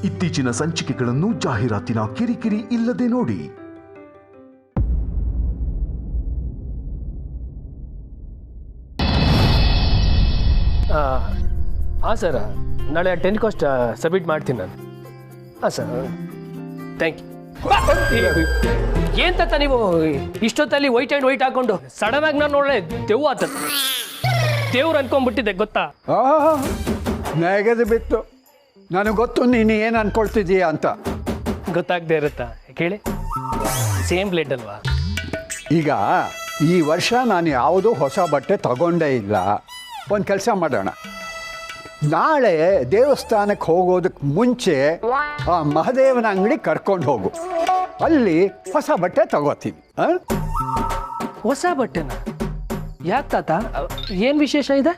ಇತ್ತೀಚಿನ ಸಂಚಿಕೆಗಳನ್ನು ಜಾಹೀರಾತಿನ ಕಿರಿಕಿರಿ ಇಲ್ಲದೆ ನೋಡಿ. ಹಾಂ ಸರ್, ನಾಳೆ 10 ಕಾಸ್ಟ್ ಸಬ್ಮಿಟ್ ಮಾಡ್ತೀನಿ ನಾನು. ಹಾಂ ಸರ್, ಥ್ಯಾಂಕ್ ಯು. ಏನ್ ತಾತ ನೀವು ಇಷ್ಟೊತ್ತಲ್ಲಿ ವೈಟ್ ಆ್ಯಂಡ್ ವೈಟ್ ಹಾಕೊಂಡು ಸಡನ್ ಆಗಿ ನಾನು ನೋಡಲೆ ದೆವ್ವ ಆತ, ದೇವ್ರು ಅನ್ಕೊಂಡ್ಬಿಟ್ಟಿದ್ದೆ ಗೊತ್ತಾ? ನೆಗೆದು ಬಿತ್ತು. ನನಗೆ ಗೊತ್ತು ನೀನು ಏನು ಅನ್ಕೊಳ್ತಿದ್ದೀಯ ಅಂತ. ಗೊತ್ತಾಗದೆ ಇರುತ್ತಾ ಕೇಳಿ, ಸೇಮ್ ಬ್ಲೇಡ್ ಅಲ್ವಾ? ಈಗ ಈ ವರ್ಷ ನಾನು ಯಾವುದೂ ಹೊಸ ಬಟ್ಟೆ ತಗೊಂಡೇ ಇಲ್ಲ. ಒಂದು ಕೆಲಸ ಮಾಡೋಣ, ನಾಳೆ ದೇವಸ್ಥಾನಕ್ಕೆ ಹೋಗೋದಕ್ಕೆ ಮುಂಚೆ ಆ ಮಹದೇವನ ಅಂಗಡಿ ಕರ್ಕೊಂಡು ಹೋಗು, ಅಲ್ಲಿ ಹೊಸ ಬಟ್ಟೆ ತಗೋತೀನಿ. ಹೊಸ ಬಟ್ಟೆನ? ಯಾಕೆ ತಾತ, ಏನು ವಿಶೇಷ ಇದೆ?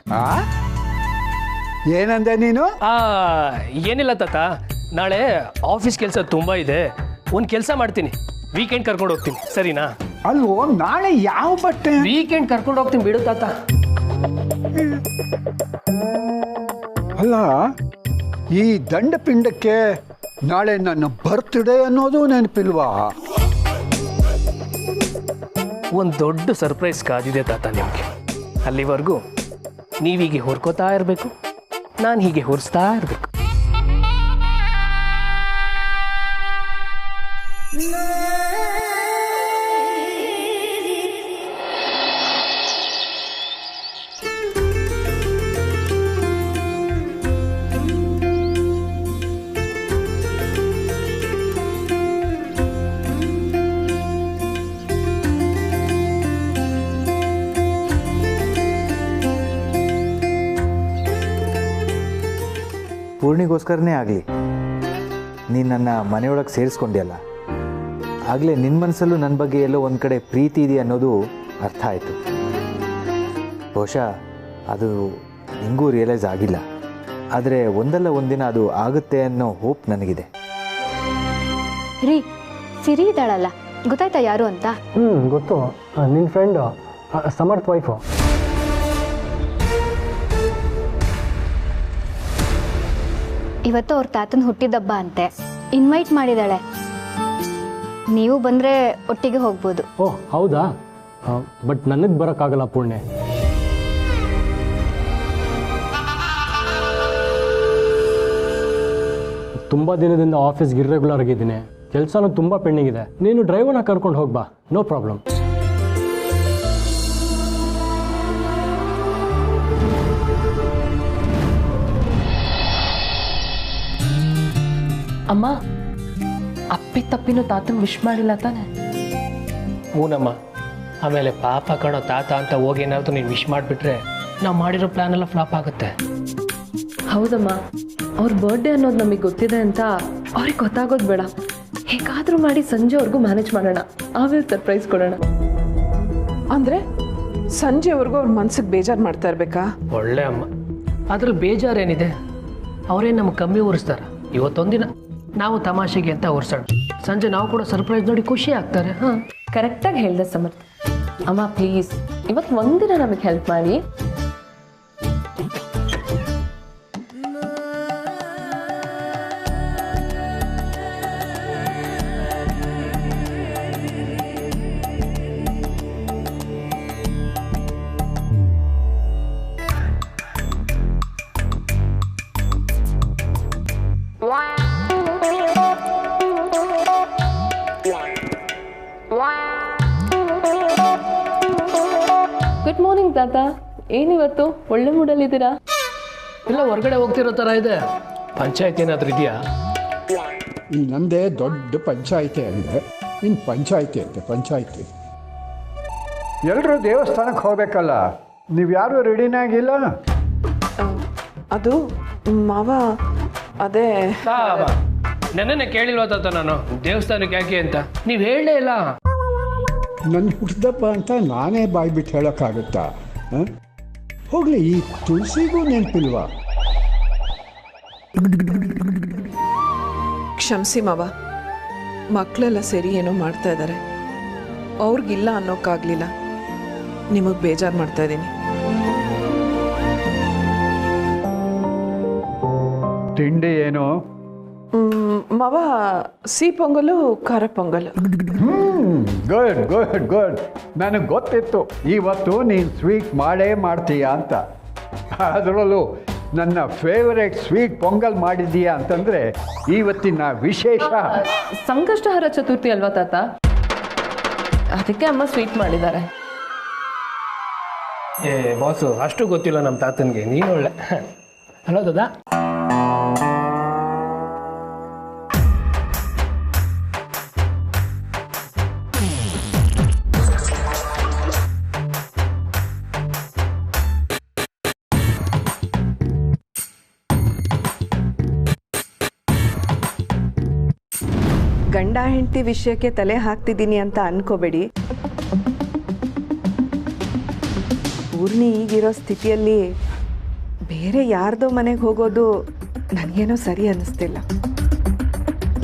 ಏನಂದೆ ನೀನು? ಏನಿಲ್ಲ ತಾತ, ನಾಳೆ ಆಫೀಸ್ ಕೆಲಸ ತುಂಬ ಇದೆ. ಒಂದು ಕೆಲಸ ಮಾಡ್ತೀನಿ, ವೀಕೆಂಡ್ ಕರ್ಕೊಂಡು ಹೋಗ್ತೀನಿ, ಸರಿನಾ? ಅಲ್ವೋ, ನಾಳೆ ಯಾವ ಬಟ್ಟೆ? ವೀಕೆಂಡ್ ಕರ್ಕೊಂಡು ಹೋಗ್ತೀನಿ ಬಿಡು ತಾತ. ಅಲ್ಲ, ಈ ದಂಡಪಿಂಡಕ್ಕೆ ನಾಳೆ ನನ್ನ ಬರ್ತ್ಡೇ ಅನ್ನೋದು ನೆನಪಿಲ್ವಾ? ಒಂದು ದೊಡ್ಡ ಸರ್ಪ್ರೈಸ್ ಕಾದಿದೆ ತಾತ ನಿಮಗೆ. ಅಲ್ಲಿವರೆಗೂ ನೀವೀಗೆ ಹೊರ್ಕೋತಾ ಇರಬೇಕು, ನಾನು ಹೀಗೆ ಹೊರಿಸ್ತಾ ಇರಬೇಕು. ಪೂರ್ಣಿಗೋಸ್ಕರನೇ ಆಗಲಿ ನೀನು ನನ್ನ ಮನೆಯೊಳಗೆ ಸೇರಿಸ್ಕೊಂಡಿಯಲ್ಲ, ಆಗಲೇ ನಿನ್ನ ಮನಸ್ಸಲ್ಲೂ ನನ್ನ ಬಗ್ಗೆ ಎಲ್ಲೋ ಒಂದು ಕಡೆ ಪ್ರೀತಿ ಇದೆ ಅನ್ನೋದು ಅರ್ಥ ಆಯಿತು. ಬಹುಶಃ ಅದು ನಿಂಗೂ ರಿಯಲೈಸ್ ಆಗಿಲ್ಲ, ಆದರೆ ಒಂದಲ್ಲ ಒಂದಿನ ಅದು ಆಗುತ್ತೆ ಅನ್ನೋ ಹೋಪ್ ನನಗಿದೆ. ರೀ, ಸಿರಿ ಇದ್ದಾಳಲ್ಲ, ಗೊತ್ತಾಯ್ತಾ ಯಾರು ಅಂತ? ಗೊತ್ತು, ನಿನ್ನ ಫ್ರೆಂಡು ಸಮರ್ಥ್ ವೈಫು. ಇವತ್ತು ಅವ್ರ ತಾತನ ಹುಟ್ಟಿದಬ್ಬ ಅಂತೆ, ಇನ್ವೈಟ್ ಮಾಡಿದಾಳೆ. ನೀವು ಬಂದರೆ ಒಟ್ಟಿಗೆ ಹೋಗ್ಬೋದು. ಓಹ್ ಹೌದಾ? ಬಟ್ ನನಗೆ ಬರೋಕ್ಕಾಗಲ್ಲ ಪೂರ್ಣೆ. ತುಂಬ ದಿನದಿಂದ ಆಫೀಸ್ಗೆ ಇರ್ರೆಗ್ಯುಲರ್ ಆಗಿದ್ದೀನಿ, ಕೆಲಸನೂ ತುಂಬ ಪೆಂಡಿಂಗ್ ಇದೆ. ನೀನು ಡ್ರೈವರ್ನ ಕರ್ಕೊಂಡು ಹೋಗ್ಬಾ, ನೋ ಪ್ರಾಬ್ಲಮ್. ಅಮ್ಮ, ಅಪ್ಪಿ ತಪ್ಪಿನೂ ತಾತನ ವಿಶ್ ಮಾಡಿಲ್ಲ ತಾನೆ? ಹೂನಮ್ಮ, ಆಮೇಲೆ ಪಾಪ ಕಣೋ ತಾತ ಅಂತ ಹೋಗಿ ಏನಾದ್ರು ನೀನು ವಿಶ್ ಮಾಡಿಬಿಟ್ರೆ ನಾವು ಮಾಡಿರೋ ಪ್ಲ್ಯಾನ್ ಎಲ್ಲ ಫ್ಲಾಪ್ ಆಗುತ್ತೆ. ಹೌದಮ್ಮ, ಅವ್ರ ಬರ್ಡೇ ಅನ್ನೋದು ನಮಗೆ ಗೊತ್ತಿದೆ ಅಂತ ಅವ್ರಿಗೆ ಗೊತ್ತಾಗೋದು ಬೇಡ. ಹೇಗಾದರೂ ಮಾಡಿ ಸಂಜೆವರೆಗೂ ಮ್ಯಾನೇಜ್ ಮಾಡೋಣ, ಆಮೇಲೆ ಸರ್ಪ್ರೈಸ್ ಕೊಡೋಣ. ಅಂದರೆ ಸಂಜೆವರೆಗೂ ಅವ್ರ ಮನ್ಸಿಗೆ ಬೇಜಾರು ಮಾಡ್ತಾ ಇರಬೇಕಾ? ಒಳ್ಳೆ ಅಮ್ಮ, ಅದ್ರಲ್ಲಿ ಬೇಜಾರೇನಿದೆ? ಅವರೇನು ನಮ್ಗೆ ಕಮ್ಮಿ ಉರಿಸ್ತಾರ? ಇವತ್ತೊಂದಿನ ನಾವು ತಮಾಷೆಗೆ ಅಂತ ಉರ್ಸೋಣ, ಸಂಜೆ ನಾವು ಕೂಡ ಸರ್ಪ್ರೈಸ್ ನೋಡಿ ಖುಷಿ ಆಗ್ತಾರೆ. ಹಾಂ, ಕರೆಕ್ಟಾಗಿ ಹೇಳ್ದೆ ಸಮರ್ಥ. ಅಮ್ಮ ಪ್ಲೀಸ್, ಇವತ್ತು ಒಂದಿನ ನಮಗೆ ಹೆಲ್ಪ್ ಮಾಡಿ. ಗುಡ್ ಮಾರ್ನಿಂಗ್ ತಾತ, ಏನಿವತ್ತು ಒಳ್ಳೆ ಮೂಡಲ್ಲಿದ್ದೀರಾ? ಇಲ್ಲ ಹೊರಗಡೆ ಹೋಗ್ತಿರೋ ಥರ ಇದೆ. ಪಂಚಾಯತ್ ಏನಾದರೂ ಇದೆಯಾ? ಈ ನಂದೇ ದೊಡ್ಡ ಪಂಚಾಯಿತಿ ಆಗಿದೆ, ಇನ್ನು ಪಂಚಾಯಿತಿ ಅಂತೆ ಪಂಚಾಯಿತಿ. ಎಲ್ಲರೂ ದೇವಸ್ಥಾನಕ್ಕೆ ಹೋಗ್ಬೇಕಲ್ಲ, ನೀವು ಯಾರು ರೆಡಿನೇ ಆಗಿಲ್ಲ? ಅದು ಮಾವ, ಅದೇ ನೆನ್ನೆ ಕೇಳಿಲ್ವ ತಾತ ನಾನು ದೇವಸ್ಥಾನಕ್ಕೆ ಯಾಕೆ ಅಂತ? ನೀವು ಹೇಳಲೇ ಇಲ್ಲ. ನನ್ನ ಹುಟ್ಟಿದಪ್ಪ ಅಂತ ನಾನೇ ಬಾಯ್ಬಿಟ್ಟು ಹೇಳೋಕ್ಕಾಗುತ್ತಾ? ಹೋಗಲಿ, ಈ ತುಳಸಿಗೂ ನೆನಪಿಲ್ವಾ? ಕ್ಷಮಿಸಿ ಮಾವ, ಮಕ್ಕಳೆಲ್ಲ ಸೇರಿ ಏನೋ ಮಾಡ್ತಾ ಇದ್ದಾರೆ. ಅವ್ರಿಗಿಲ್ಲ ಅನ್ನೋಕ್ಕಾಗಲಿಲ್ಲ, ನಿಮಗೆ ಬೇಜಾರು ಮಾಡ್ತಾ ಇದ್ದೀನಿ. ತಿಂಡಿ ಏನು? ಮಾವ ಸಿಹಿ ಪೊಂಗಲು ಖಾರ ಪೊಂಗಲು. Good good good. ನನಗೆ ಗೊತ್ತಿತ್ತು ಇವತ್ತು ನೀನು ಸ್ವೀಟ್ ಮಾಡೇ ಮಾಡ್ತೀಯ ಅಂತ. ಅದರಲ್ಲೂ ನನ್ನ ಫೇವರೇಟ್ ಸ್ವೀಟ್ ಪೊಂಗಲ್ ಮಾಡಿದ್ದೀಯಾ ಅಂತಂದರೆ ಇವತ್ತಿನ ವಿಶೇಷ. ಸಂಕಷ್ಟಹರ ಚತುರ್ಥಿ ಅಲ್ವಾ ತಾತ, ಅದಕ್ಕೆ ಅಮ್ಮ ಸ್ವೀಟ್ ಮಾಡಿದ್ದಾರೆ. ಏ ಬಾಸು, ಅಷ್ಟು ಗೊತ್ತಿಲ್ಲ ನಮ್ಮ ತಾತನಿಗೆ. ನೀನು ಒಳ್ಳೆ ಹಲೋ ದಾದಾ. ಗಂಡ ಹೆಂಡತಿ ವಿಷಯಕ್ಕೆ ತಲೆ ಹಾಕ್ತಿದ್ದೀನಿ ಅಂತ ಅನ್ಕೋಬೇಡಿ. ಪೂರ್ಣಿ ಈಗಿರೋ ಸ್ಥಿತಿಯಲ್ಲಿ ಬೇರೆ ಯಾರ್ದೋ ಮನೆಗೆ ಹೋಗೋದು ನನಗೇನೋ ಸರಿ ಅನ್ನಿಸ್ತಿಲ್ಲ.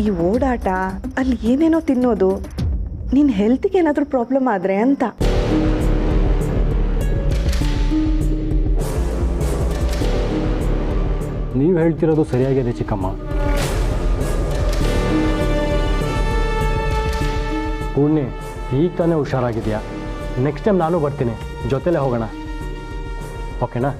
ಈ ಓಡಾಟ, ಅಲ್ಲಿ ಏನೇನೋ ತಿನ್ನೋದು, ನಿನ್ನ ಹೆಲ್ತಿಗೆ ಏನಾದರೂ ಪ್ರಾಬ್ಲಮ್ ಆದರೆ ಅಂತ. ನೀವು ಹೇಳ್ತಿರೋದು ಸರಿಯಾಗಿದೆ ಚಿಕ್ಕಮ್ಮ. ಪೂರ್ಣಿ, ಈಗ ತಾನೇ ಹುಷಾರಾಗಿದೆಯಾ? ನೆಕ್ಸ್ಟ್ ಟೈಮ್ ನಾನು ಬರ್ತೀನಿ, ಜೊತೆಲೇ ಹೋಗೋಣ, ಓಕೆನಾ?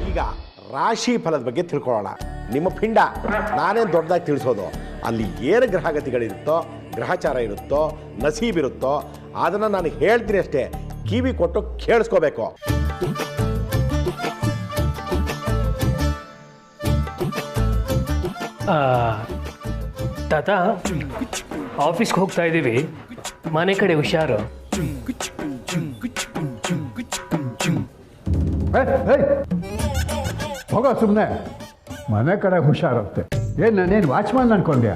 ಈಗ ರಾಶಿ ಫಲದ ಬಗ್ಗೆ ತಿಳ್ಕೊಳ್ಳೋಣ. ನಿಮ್ಮ ಪಿಂಡ ನಾನೇನು ದೊಡ್ಡದಾಗಿ ತಿಳಿಸೋದು. ಅಲ್ಲಿ ಏನು ಗ್ರಹಗತಿಗಳಿರುತ್ತೋ, ಗ್ರಹಚಾರ ಇರುತ್ತೋ, ನಸೀಬಿರುತ್ತೋ ಅದನ್ನು ನಾನು ಹೇಳ್ತೀನಿ ಅಷ್ಟೇ. ಕಿವಿ ಕೊಟ್ಟು ಕೇಳಿಸ್ಕೋಬೇಕು. ತಾತ, ಆಫೀಸ್ಗೆ ಹೋಗ್ತಾ ಇದ್ದೀವಿ, ಮನೆ ಕಡೆ ಹುಷಾರು. ಹೋಗೋ ಸುಮ್ಮನೆ, ಮನೆ ಕಡೆ ಹುಷಾರುತ್ತೆ. ಏನು ನಾನೇನು ವಾಚ್ಮ್ಯಾನ್ ಅನ್ಕೊಂಡ್ಯಾ?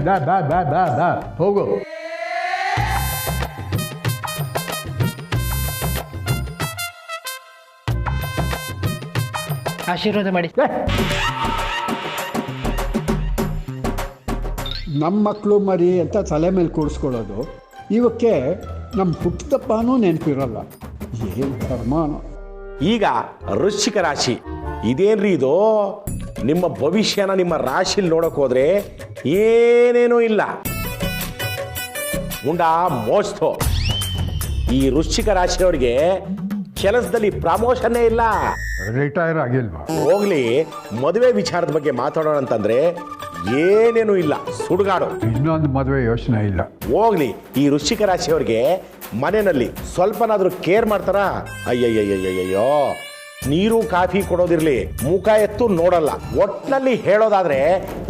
ದಾ ದಾ ದಾ ದಾ ದಾ ಹೋಗು. ಆಶೀರ್ವಾದ ಮಾಡಿ. ನಮ್ಮ ಮಕ್ಕಳು ಮರಿ ಅಂತ ತಲೆ ಮೇಲೆ ಕೂಡಿಸ್ಕೊಳ್ಳೋದು, ಇವಕ್ಕೆ ನಮ್ಮ ಹುಟ್ಟದಪ್ಪನೂ ನೆನಪಿರಲ್ಲ. ಏನು ಧರ್ಮನೋ. ಈಗ ವೃಶ್ಚಿಕ ರಾಶಿ ಇದೇನ್ರಿ ಇದು? ನಿಮ್ಮ ಭವಿಷ್ಯನ ನಿಮ್ಮ ರಾಶಿಲಿ ನೋಡಕ್ ಹೋದ್ರೆ ಏನೇನೂ ಇಲ್ಲ. ಮುಂಡ ಮೋಸ್ತು. ಈ ವೃಶ್ಚಿಕ ರಾಶಿಯವರಿಗೆ ಕೆಲಸದಲ್ಲಿ ಪ್ರಮೋಷನ್ನೇ ಇಲ್ಲ. ರಿಟೈರ್ ಆಗಿಲ್ವಾ? ಹೋಗ್ಲಿ, ಮದುವೆ ವಿಚಾರದ ಬಗ್ಗೆ ಮಾತಾಡೋಣ ಅಂತಂದ್ರೆ ಏನೇನೂ ಇಲ್ಲ, ಸುಡುಗಾಡು. ಇನ್ನೊಂದು ಮದುವೆ ಯೋಚನೆ ಇಲ್ಲ. ಹೋಗ್ಲಿ, ಈ ವೃಶ್ಚಿಕ ರಾಶಿಯವರಿಗೆ ಮನೆಯಲ್ಲಿ ಸ್ವಲ್ಪನಾದ್ರೂ ಕೇರ್ ಮಾಡ್ತಾರಾ? ಅಯ್ಯಯ್ಯಯ್ಯಯ್ಯೋ, ನೀರು ಕಾಫಿ ಕೊಡೋದಿರ್ಲಿ, ಮುಖ ಎತ್ತು ನೋಡಲ್ಲ. ಒಟ್ನಲ್ಲಿ ಹೇಳೋದಾದ್ರೆ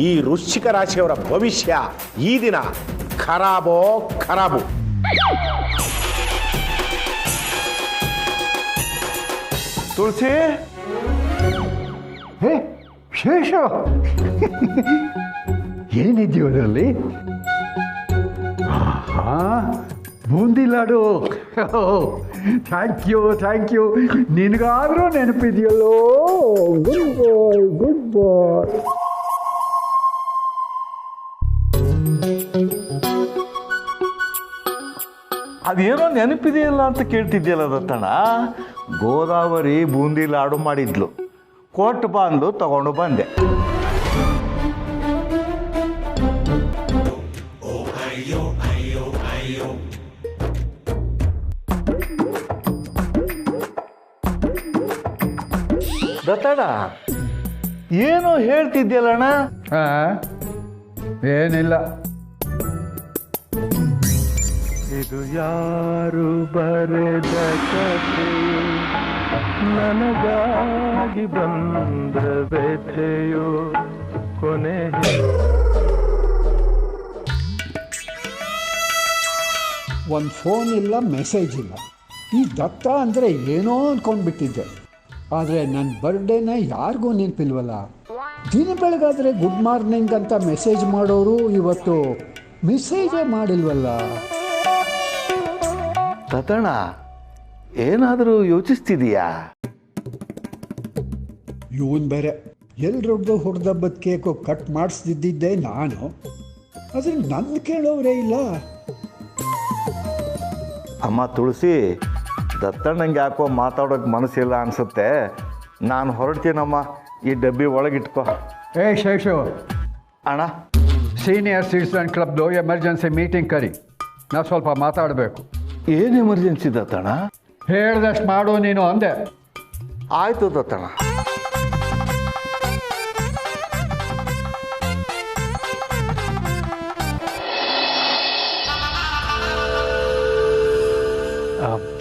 ಈ ವೃಶ್ಚಿಕ ರಾಶಿಯವರ ಭವಿಷ್ಯ ಈ ದಿನ ಖರಾಬೋ ಖರಾಬು. ತುಳಸಿ, ಹೇ ಶೇಷ, ಏನಿದೆಯೋ ಅದರಲ್ಲಿ? ಬೂಂದಿ ಲಾಡು. Thank you. ನಿನಗಾದ್ರೂ ನೆನಪಿದೆಯಲ್ಲೋ. Good boy. ಅದೇನೋ ನೆನಪಿದೆಯಲ್ಲ ಅಂತ ಕೇಳ್ತಿದ್ಯಲ್ಲ ದತ್ತಣ್ಣ. ಗೋದಾವರಿ ಬೂಂದಿ ಲಾಡು ಮಾಡಿದ್ಲು, ಕೊಟ್ಟು ಬಂದು ತಗೊಂಡು ಬಂದೆ. ದತ್ತಣ್ಣ, ಏನೋ ಹೇಳ್ತಿದ್ಯಲ್ಲಣ್ಣ? ಏನಿಲ್ಲ. ಇದು ಯಾರು ಬರೆದ ಕಥೆ, ನನಗಾಗಿ ಬಂದ ವ್ಯಥೆಯೋ ಕೊನೆ. ಒಂದು ಫೋನ್ ಇಲ್ಲ, ಮೆಸೇಜ್ ಇಲ್ಲ. ಈ ದತ್ತ ಅಂದರೆ ಏನೋ ಅಂದ್ಕೊಂಡ್ಬಿಟ್ಟಿದ್ದೆ. ಆದರೆ ನನ್ನ ಬರ್ಡೇನ ಯಾರಿಗೂ ನೆನಪಿಲ್ವಲ್ಲ. ದಿನ ಬೆಳಗಾದರೆ ಗುಡ್ ಮಾರ್ನಿಂಗ್ ಅಂತ ಮೆಸೇಜ್ ಮಾಡೋರು ಇವತ್ತು ಮೆಸೇಜೇ ಮಾಡಿಲ್ವಲ್ಲ. ದತ್ತಣ್ಣ, ಏನಾದರೂ ಯೋಚಿಸ್ತಿದೀಯಾ? ಇವನು ಬೇರೆ ಎಲ್ರೊಬ್ಬ ಹೊಡೆದಬ್ಬದ ಕೇಕು ಕಟ್ ಮಾಡಿಸ್ದಿದ್ದೆ ನಾನು, ಆದರೆ ನನ್ನ ಕೇಳೋರೇ ಇಲ್ಲ. ಅಮ್ಮ ತುಳಸಿ, ದತ್ತಣ್ಣಂಗೆ ಯಾಕೋ ಮಾತಾಡೋಕೆ ಮನಸ್ಸಿಲ್ಲ ಅನಿಸುತ್ತೆ. ನಾನು ಹೊರಡ್ತೀನಮ್ಮ, ಈ ಡಬ್ಬಿ ಒಳಗಿಟ್ಕೋ. ಶೇಷು ಅಣ್ಣ, ಸೀನಿಯರ್ ಸಿಟಿಸನ್ ಕ್ಲಬ್ದು ಎಮರ್ಜೆನ್ಸಿ ಮೀಟಿಂಗ್ ಕರಿ, ನಾವು ಸ್ವಲ್ಪ ಮಾತಾಡಬೇಕು. ಏನು ಎಮರ್ಜೆನ್ಸಿ ದತ್ತಣ್ಣ? ಹೇಳ್ದಷ್ಟು ಮಾಡು ನೀನು ಅಂದೆ. ಆಯಿತು ದತ್ತಣ್ಣ.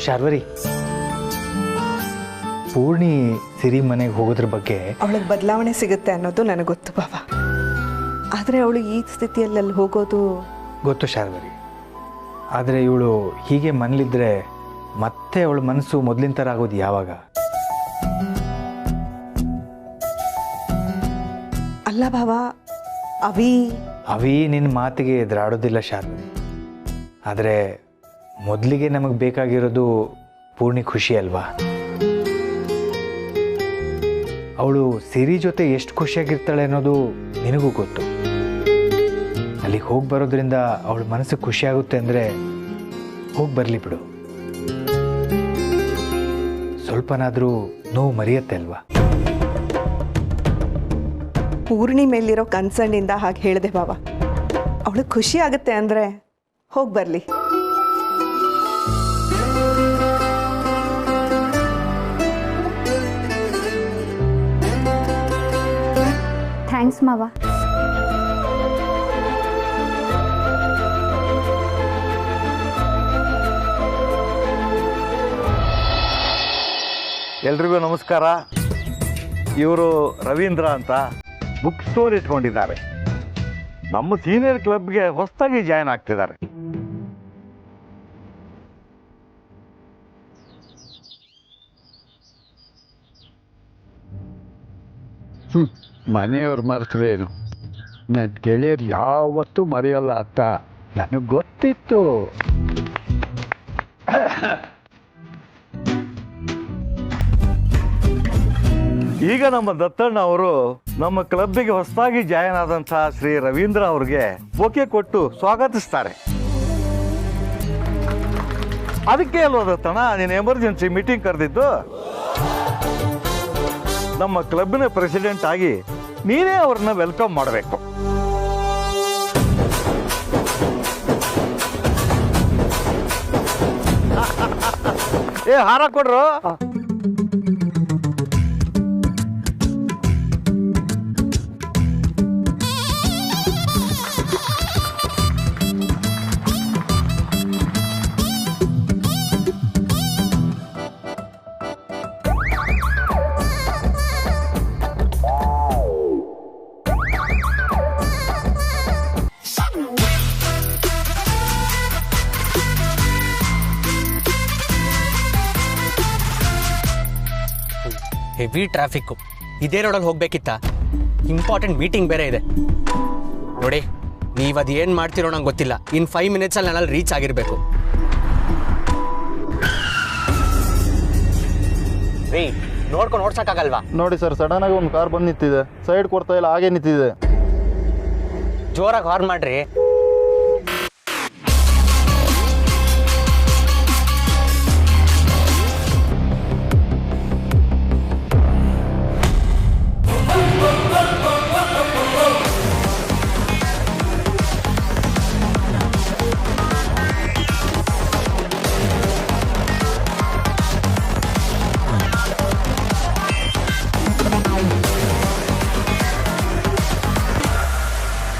ಶಾರ್ವರಿ, ಪೂರ್ಣಿ ಸಿರಿ ಮನೆಗೆ ಹೋಗೋದ್ರ ಬಗ್ಗೆ ಅವಳಿಗೆ ಬದಲಾವಣೆ ಸಿಗುತ್ತೆ ಅನ್ನೋದು ನನಗೆ ಗೊತ್ತು ಬಾವ. ಆದರೆ ಅವಳು ಈ ಸ್ಥಿತಿಯಲ್ಲಿ ಹೋಗೋದು ಗೊತ್ತು ಶಾರ್ವರಿ. ಆದರೆ ಇವಳು ಹೀಗೆ ಮನೇಲಿದ್ದರೆ ಮತ್ತೆ ಅವಳ ಮನಸ್ಸು ಮೊದಲಿನ ಥರ ಆಗೋದು ಯಾವಾಗ? ಅಲ್ಲ ಭಾವ, ಅವಿ ನಿನ್ನ ಮಾತಿಗೆ ಎದುರಾಡೋದಿಲ್ಲ ಶಾರ್ವರಿ. ಆದರೆ ಮೊದಲಿಗೆ ನಮಗೆ ಬೇಕಾಗಿರೋದು ಪೂರ್ಣಿ ಖುಷಿ ಅಲ್ವಾ? ಅವಳು ಸಿರಿ ಜೊತೆ ಎಷ್ಟು ಖುಷಿಯಾಗಿರ್ತಾಳೆ ಅನ್ನೋದು ನಿನಗೂ ಗೊತ್ತು. ಅಲ್ಲಿಗೆ ಹೋಗಿ ಬರೋದ್ರಿಂದ ಅವಳ ಮನಸ್ಸಿಗೆ ಖುಷಿಯಾಗುತ್ತೆ ಅಂದರೆ ಹೋಗಿ ಬರಲಿ ಬಿಡು. ಸ್ವಲ್ಪನಾದರೂ ನೋವು ಮರೆಯುತ್ತೆ ಅಲ್ವಾ? ಪೂರ್ಣಿ ಮೇಲಿರೋ ಕನ್ಸರ್ನಿಂದ ಹಾಗೆ ಹೇಳಿದೆ ಬಾವ. ಅವಳು ಖುಷಿ ಆಗುತ್ತೆ ಅಂದರೆ ಹೋಗಿ ಬರಲಿ. ಥ್ಯಾಂಕ್ಸ್ ಮಾವ. ಎಲ್ರಿಗೂ ನಮಸ್ಕಾರ. ಇವರು ರವೀಂದ್ರ ಅಂತ ಬುಕ್ ಸ್ಟೋರ್ ಇಟ್ಕೊಂಡಿದ್ದಾರೆ. ನಮ್ಮ ಸೀನಿಯರ್ ಕ್ಲಬ್ಗೆ ಹೊಸದಾಗಿ ಜಾಯ್ನ್ ಆಗ್ತಿದ್ದಾರೆ. ಮನೆಯವ್ರು ಮರೆತರೇನು, ನನ್ನ ಗೆಳೆಯರು ಯಾವತ್ತೂ ಮರೆಯಲ್ಲ ಅಂತ ನನಗೆ ಗೊತ್ತಿತ್ತು. ಈಗ ನಮ್ಮ ದತ್ತಣ್ಣ ಅವರು ನಮ್ಮ ಕ್ಲಬ್ಬಿಗೆ ಹೊಸದಾಗಿ ಜಾಯ್ನ್ ಆದಂತಹ ಶ್ರೀ ರವೀಂದ್ರ ಅವ್ರಿಗೆ ಬೊಕೆ ಕೊಟ್ಟು ಸ್ವಾಗತಿಸ್ತಾರೆ. ಅದಕ್ಕೆ ಅಲ್ವಾ ದತ್ತಣ್ಣ ನೀನು ಎಮರ್ಜೆನ್ಸಿ ಮೀಟಿಂಗ್ ಕರೆದಿದ್ದು? ನಮ್ಮ ಕ್ಲಬ್ಬಿನ ಪ್ರೆಸಿಡೆಂಟ್ ಆಗಿ ನೀನೇ ಅವ್ರನ್ನ ವೆಲ್ಕಮ್ ಮಾಡಬೇಕು. ಹಾರ ಕೊಡ್ರು. Heavy traffic. ಇದೇ ರೋಡಲ್ಲಿ ಹೋಗ್ಬೇಕಿತ್ತ? ಇಂಪಾರ್ಟೆಂಟ್ ಮೀಟಿಂಗ್ ಬೇರೆ ಇದೆ ನೋಡಿ. ನೀವು ಅದು ಏನು ಮಾಡ್ತಿರೋ ನಂಗೆ ಗೊತ್ತಿಲ್ಲ. ಇನ್ 5 ಮಿನಿಟ್ಸಲ್ಲಿ ನಾನಲ್ಲಿ ರೀಚ್ ಆಗಿರಬೇಕು. ರೀ ನೋಡ್ಕೊಂಡು ಓಡ್ಸೋಕ್ಕಾಗಲ್ವಾ? ನೋಡಿ ಸರ್, ಸಡನ್ ಆಗಿ ಒಂದು ಕಾರ್ ಬಂದು ನಿಂತಿದೆ, ಸೈಡ್ ಕೊಡ್ತಾ ಇಲ್ಲ, ಹಾಗೆ ನಿಂತಿದೆ. ಜೋರಾಗಿ ಹಾರ್ನ್ ಮಾಡ್ರಿ.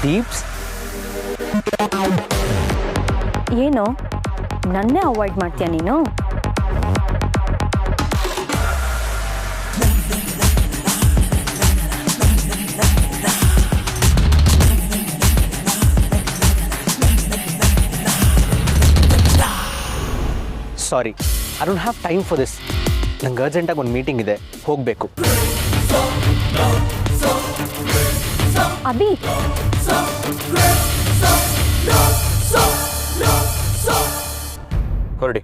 ದೀಪ್ಸ್, ಏನು ನನ್ನೇ ಅವಾಯ್ಡ್ ಮಾಡ್ತೀಯ ನೀನು? Sorry, I don't have time for this. ನಂಗೆ ಅರ್ಜೆಂಟಾಗಿ ಒಂದು ಮೀಟಿಂಗ್ ಇದೆ, ಹೋಗಬೇಕು. ಅಭಿ, ಹೊರಡಿ.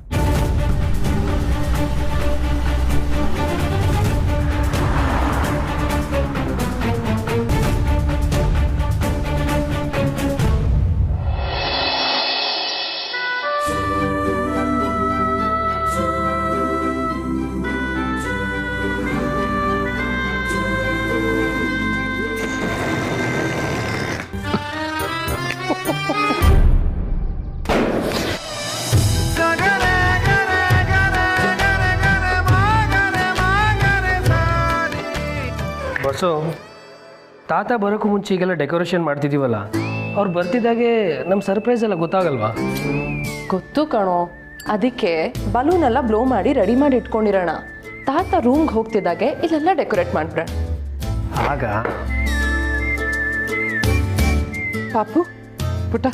ಬಸ್ಸು ತಾತ ಬರೋಕ್ಕೂ ಮುಂಚೆ ಈಗೆಲ್ಲ ಡೆಕೋರೇಷನ್ ಮಾಡ್ತಿದ್ದೀವಲ್ಲ ಅವ್ರು ಬರ್ತಿದ್ದಾಗೆ ನಮ್ಮ ಸರ್ಪ್ರೈಸ್ ಎಲ್ಲ ಗೊತ್ತಾಗಲ್ವಾ? ಗೊತ್ತು ಕಣೋ, ಅದಕ್ಕೆ ಬಲೂನ್ ಎಲ್ಲ ಬ್ಲೋ ಮಾಡಿ ರೆಡಿ ಮಾಡಿ ಇಟ್ಕೊಂಡಿರೋಣ. ತಾತ ರೂಮ್ಗೆ ಹೋಗ್ತಿದ್ದಾಗೆ ಇಲ್ಲೆಲ್ಲ ಡೆಕೋರೇಟ್ ಮಾಡ್ಬಿಡ. ಆಗ ಪಾಪು ಪುಟ್ಟ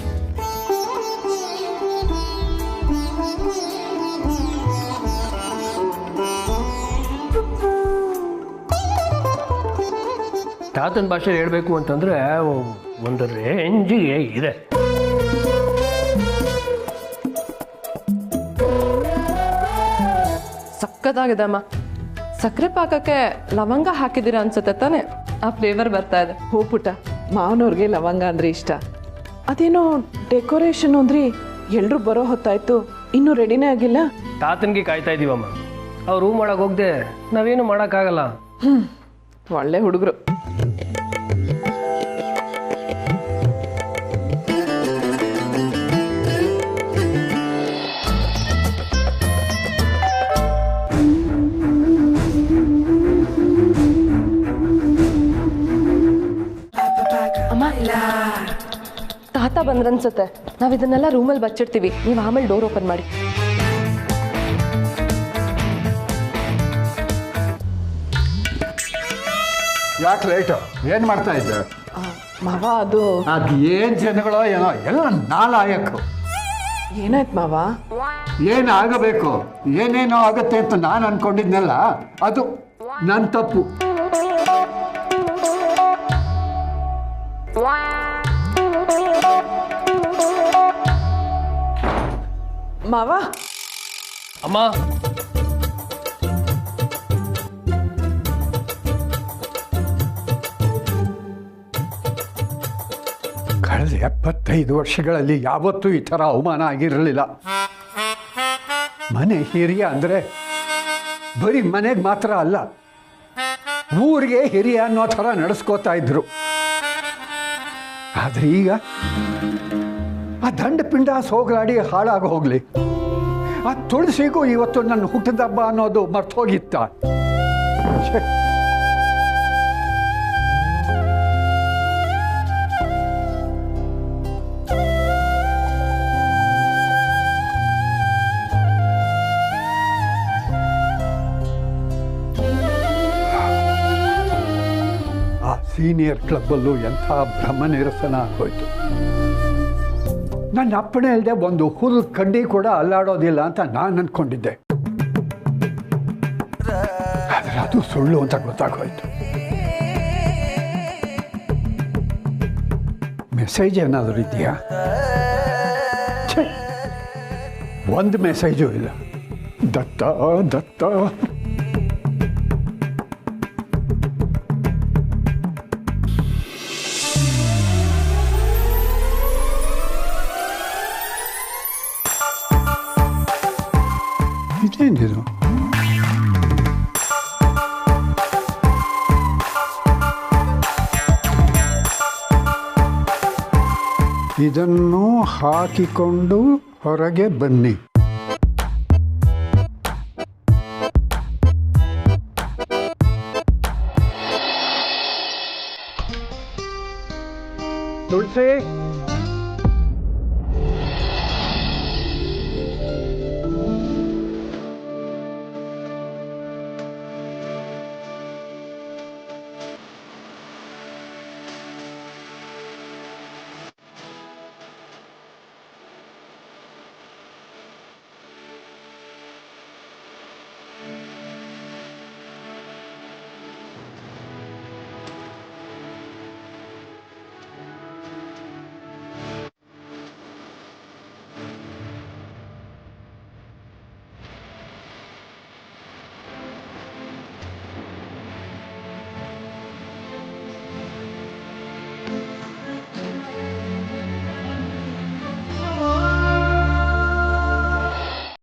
ತಾತನ ಭಾಷೆ ಹೇಳಬೇಕು ಅಂತಂದರೆ ಒಂದು ರೇಂಜಿಗೆ ಇದೆ. ಸಕ್ಕತ್ತಾಗಿದೆ ಅಮ್ಮ. ಸಕ್ಕರೆ ಪಾಕಕ್ಕೆ ಲವಂಗ ಹಾಕಿದ್ದೀರಾ ಅನ್ಸುತ್ತೆ ತಾನೆ, ಆ ಫ್ಲೇವರ್ ಬರ್ತಾ ಇದೆ. ಹೋ ಪುಟ್ಟ, ಮಾವನವ್ರಿಗೆ ಲವಂಗ ಅಂದ್ರೆ ಇಷ್ಟ. ಅದೇನೋ ಡೆಕೋರೇಷನ್ ಅಂದ್ರಿ, ಎಲ್ರು ಬರೋ ಹೊತ್ತಾಯ್ತು, ಇನ್ನೂ ರೆಡಿನೇ ಆಗಿಲ್ಲ. ತಾತನಿಗೆ ಕಾಯ್ತಾ ಇದ್ದೀವಮ್ಮ. ಅವ್ರು ರೂಮ್ ಒಳಗೆ ಹೋಗದೆ ನಾವೇನು ಮಾಡೋಕ್ಕಾಗಲ್ಲ. ಒಳ್ಳೆ ಹುಡುಗರು. ಅಮ್ಮ, ತಾತ ಬಂದ್ರನ್ಸುತ್ತೆ. ನಾವು ಇದನ್ನೆಲ್ಲ ರೂಮಲ್ಲಿ ಬಚ್ಚಿಡ್ತೀವಿ, ನೀವು ಆಮೇಲೆ ಡೋರ್ ಓಪನ್ ಮಾಡಿ. ಯಾಕೆ ಲೇಟು? ಏನು ಮಾಡ್ತಾ ಇದ್ದೆ? ಮಾವ ಅದು ಏನು ಜನಗಳೋ ಏನೋ, ಎಲ್ಲ ನಾಲಾಯಕು. ಏನಾಯ್ತು ಮಾವ? ಏನಾಗಬೇಕು, ಏನೇನೋ ಆಗುತ್ತೆ ಅಂತ ನಾನು ಅನ್ಕೊಂಡಿದ್ನಲ್ಲ, ಅದು ನನ್ನ ತಪ್ಪು. ಮಾವ ಅಮ್ಮ, ಕಳೆದ 75 ವರ್ಷಗಳಲ್ಲಿ ಯಾವತ್ತೂ ಈ ಥರ ಅವಮಾನ ಆಗಿರಲಿಲ್ಲ. ಮನೆ ಹಿರಿಯ ಅಂದರೆ ಬರೀ ಮನೆಗೆ ಮಾತ್ರ ಅಲ್ಲ, ಊರಿಗೆ ಹಿರಿಯ ಅನ್ನೋ ಥರ ನಡೆಸ್ಕೋತಾ ಇದ್ರು. ಆದರೆ ಈಗ ಆ ದಂಡ ಪಿಂಡ ಸೋಗಲಾಡಿ ಹಾಳಾಗಿ ಹೋಗಲಿ. ಆ ತುಳಸಿಗೂ ಇವತ್ತು ನನ್ನ ಹುಟ್ಟಿದ ಹಬ್ಬ ಅನ್ನೋದು ಮರ್ತೋಗಿತ್ತ. ಆ ಸೀನಿಯರ್ ಕ್ಲಬ್ಬಲ್ಲೂ ಎಂಥ ಭ್ರಮ ನಿರಸನ ಆಗೋಯ್ತು. ನನ್ನ ಅಪ್ಪಣೆ ಇಲ್ಲದೆ ಒಂದು ಹುಲ್ ಕಡ್ಡಿ ಕೂಡ ಅಲ್ಲಾಡೋದಿಲ್ಲ ಅಂತ ನಾನು ಅಂದ್ಕೊಂಡಿದ್ದೆ. ಆದರೆ ಅದು ಸುಳ್ಳು ಅಂತ ಗೊತ್ತಾಗೋಯ್ತು. ಮೆಸೇಜ್ ಏನಾದರೂ ಇದೆಯಾ? ಒಂದು ಮೆಸೇಜು ಇಲ್ಲ. ದತ್ತ ದತ್ತ ಇದೇನಿದು? ಇದನ್ನು ಹಾಕಿಕೊಂಡು ಹೊರಗೆ ಬನ್ನಿ. ತುಳಸಿ,